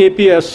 APS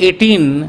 18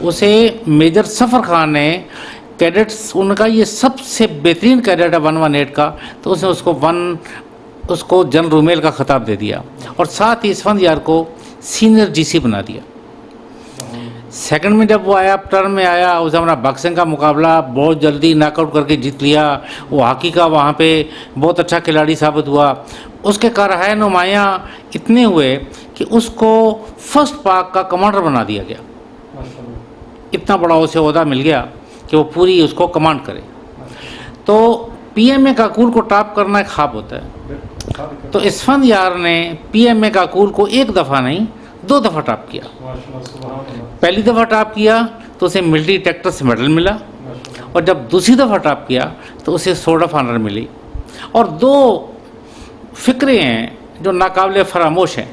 اسے major سفر خان نے کیڈٹس ان کا یہ سب سے بہترین کیڈٹ ہے 118 کا، تو اس نے اس کو جنرل رومیل کا خطاب دے دیا اور ساتھ ہی اسفندیار کو سینئر جی سی بنا دیا۔ سیکنڈ میں جب وہ آیا، ٹرم میں آیا، اس زمانہ باکسنگ کا مقابلہ بہت جلدی ناک آؤٹ کر کے جیت لیا، وہ ہاکی کا وہاں پہ بہت اچھا کھلاڑی ثابت ہوا۔ اس کے کارہائے نمایاں اتنے ہوئے کہ اس کو فرسٹ پاک کا کمانڈر بنا دیا گیا، اتنا بڑا اسے عہدہ مل گیا کہ وہ پوری اس کو کمانڈ کرے۔ تو پی ایم اے کاکول کو ٹاپ کرنا ایک خواب ہوتا ہے، تو اسفندیار نے پی ایم اے کاکول کو ایک دفعہ نہیں 2 دفعہ ٹاپ کیا۔ پہلی دفعہ ٹاپ کیا تو اسے ملٹری ٹیکٹر سے میڈل ملا، اور جب دوسری دفعہ ٹاپ کیا تو اسے سورڈ آف آنر ملی۔ اور 2 فکرے ہیں جو ناقابل فراموش ہیں،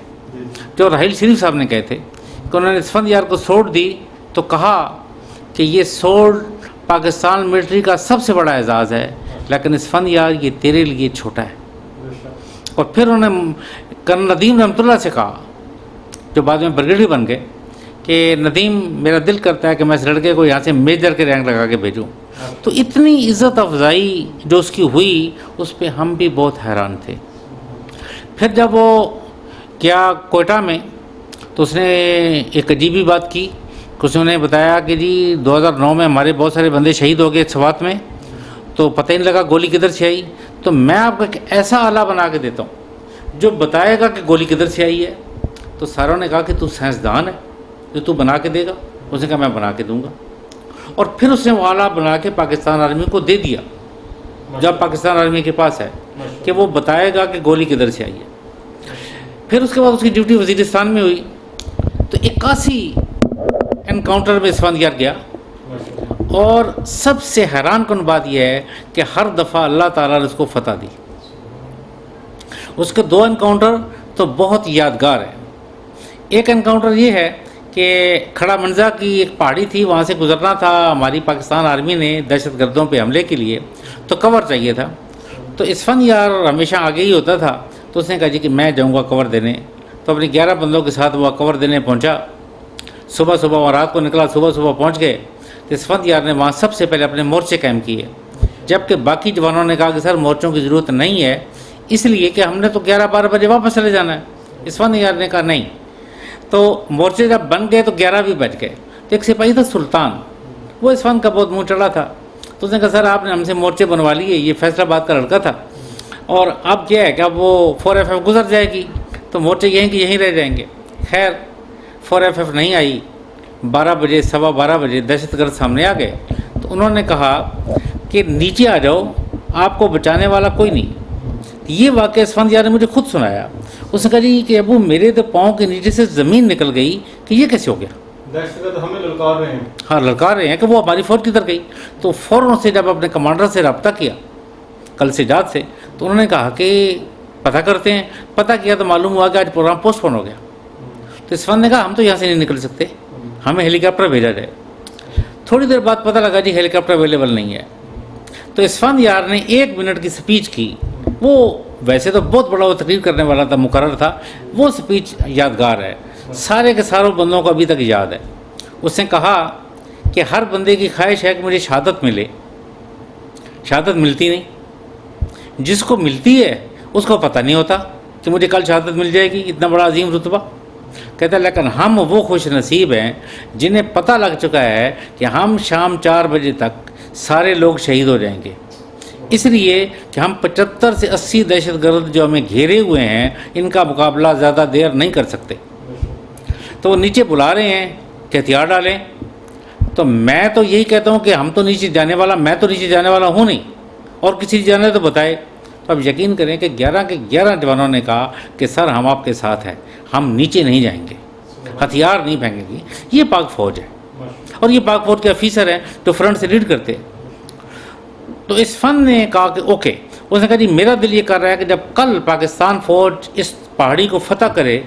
جو راحیل شریف صاحب نے کہے تھے کہ انہوں نے اسفندیار کو سوڈ دی تو کہا کہ یہ سوڈ پاکستان ملٹری کا سب سے بڑا اعزاز ہے، لیکن اسفندیار یہ تیرے لیے چھوٹا ہے۔ اور پھر انہوں نے کرنل ندیم رحمۃ اللہ سے کہا، جو بعد میں بریگیڈیئر بن گئے، کہ ندیم میرا دل کرتا ہے کہ میں اس لڑکے کو یہاں سے میجر کے رینک لگا کے بھیجوں۔ تو اتنی عزت افزائی جو اس کی ہوئی، اس پہ ہم بھی بہت حیران تھے۔ پھر جب وہ گیا کوئٹہ میں تو اس نے ایک عجیبی بات کی کہ اس نے بتایا کہ جی 2009 میں ہمارے بہت سارے بندے شہید ہو گئے سوات میں، تو پتہ ہی نہیں لگا گولی کدھر سے آئی، تو میں آپ کو ایک ایسا آلہ بنا کے دیتا ہوں جو بتائے گا کہ گولی کدھر سے آئی ہے۔ تو ساروں نے کہا کہ تو سائنسدان ہے جو تو بنا کے دے گا؟ اس نے کہا میں بنا کے دوں گا۔ اور پھر اس نے وہ آلہ بنا کے پاکستان آرمی کو دے دیا، جب پاکستان آرمی کے پاس ہے، کہ وہ بتائے گا کہ گولی کدھر سے آئی ہے۔ پھر اس کے بعد اس کی ڈیوٹی وزیرستان میں ہوئی، تو 81 انکاؤنٹر میں اسفندیار گیا، اور سب سے حیران کن بات یہ ہے کہ ہر دفعہ اللہ تعالیٰ نے اس کو فتح دی۔ اس کے 2 انکاؤنٹر تو بہت یادگار ہیں۔ ایک انکاؤنٹر یہ ہے کہ کھڑا منزا کی ایک پہاڑی تھی، وہاں سے گزرنا تھا، ہماری پاکستان آرمی نے دہشت گردوں پہ حملے کے لیے، تو کور چاہیے تھا، تو اسفندیار ہمیشہ آگے ہی ہوتا تھا، تو اس نے کہا جی کہ میں جاؤں گا کور دینے، تو اپنی 11 بندوں کے ساتھ وہ کور دینے پہنچا۔ صبح وہ رات کو نکلا، صبح پہنچ گئے، تو اسفندیار نے وہاں سب سے پہلے اپنے مورچے قائم کیے، جبکہ باقی جوانوں نے کہا کہ سر مورچوں کی ضرورت نہیں ہے، اس لیے کہ ہم نے تو 11-12 بجے واپس چلے جانا ہے۔ اسفندیار نے کہا نہیں، تو مورچے جب بن گئے تو 11 بھی بج گئے، تو ایک سپاہی تھا سلطان، وہ اسفند کا بہت منہ چڑھا تھا، تو اس نے کہا سر آپ نے ہم سے مورچے بنوا لیے، یہ فیصلہ آباد کا لڑکا تھا، اور اب کیا ہے کہ اب وہ 4FF گزر جائے گی تو مورچے یہیں کہ یہیں رہ جائیں گے۔ خیر 4FF نہیں آئی، 12 بجے 12:15 بجے دہشت گرد سامنے آ گئے، تو انہوں نے کہا کہ نیچے آ جاؤ، آپ کو بچانے والا کوئی نہیں۔ یہ واقعہ اسفندیار نے مجھے خود سنایا، اس نے کہا جی کہ ابو میرے تو پاؤں کے نیچے سے زمین نکل گئی کہ یہ کیسے ہو گیا، دہشت گرد ہمیں للکار رہے ہیں۔ ہاں للکار رہے ہیں کہ وہ ہماری فوج کدھر گئی۔ تو فوراً سے جب اپنے کمانڈر سے رابطہ کیا کل سے جات سے، تو انہوں نے کہا کہ پتہ کرتے ہیں۔ پتہ کیا تو معلوم ہوا کہ آج پروگرام پوسٹ پون ہو گیا۔ تو اسفند نے کہا ہم تو یہاں سے نہیں نکل سکتے، ہمیں ہیلی کاپٹر بھیجا جائے۔ تھوڑی دیر بعد پتہ لگا جی ہیلی کاپٹر اویلیبل نہیں ہے۔ تو اسفندیار نے 1 منٹ کی سپیچ کی، وہ ویسے تو بہت بڑا وہ تقریر کرنے والا تھا، مقرر تھا، وہ سپیچ یادگار ہے، سارے کے ساروں بندوں کو ابھی تک یاد ہے۔ اس نے کہا کہ ہر بندے کی خواہش ہے کہ مجھے شہادت ملے، شہادت ملتی نہیں، جس کو ملتی ہے اس کو پتہ نہیں ہوتا کہ مجھے کل شہادت مل جائے گی، اتنا بڑا عظیم رتبہ۔ کہتا ہے لیکن ہم وہ خوش نصیب ہیں جنہیں پتہ لگ چکا ہے کہ ہم شام 4 بجے تک سارے لوگ شہید ہو جائیں گے، اس لیے کہ ہم 75 سے 80 دہشت گرد جو ہمیں گھیرے ہوئے ہیں، ان کا مقابلہ زیادہ دیر نہیں کر سکتے۔ تو وہ نیچے بلا رہے ہیں کہ ہتھیار ڈالیں، تو میں تو یہی کہتا ہوں کہ ہم تو نیچے جانے والا، میں تو نیچے جانے والا ہوں نہیں، اور کسی جانے تو بتائے۔ تو اب یقین کریں کہ 11 کے 11 جوانوں نے کہا کہ سر ہم آپ کے ساتھ ہیں، ہم نیچے نہیں جائیں گے، ہتھیار نہیں پھینکیں گے۔ یہ پاک فوج ہے، اور یہ پاک فوج کے آفیسر ہیں جو فرنٹ سے لیڈ کرتے ہیں۔ تو اس فن نے کہا کہ اوکے، اس نے کہا جی میرا دل یہ کر رہا ہے کہ جب کل پاکستان فوج اس پہاڑی کو فتح کرے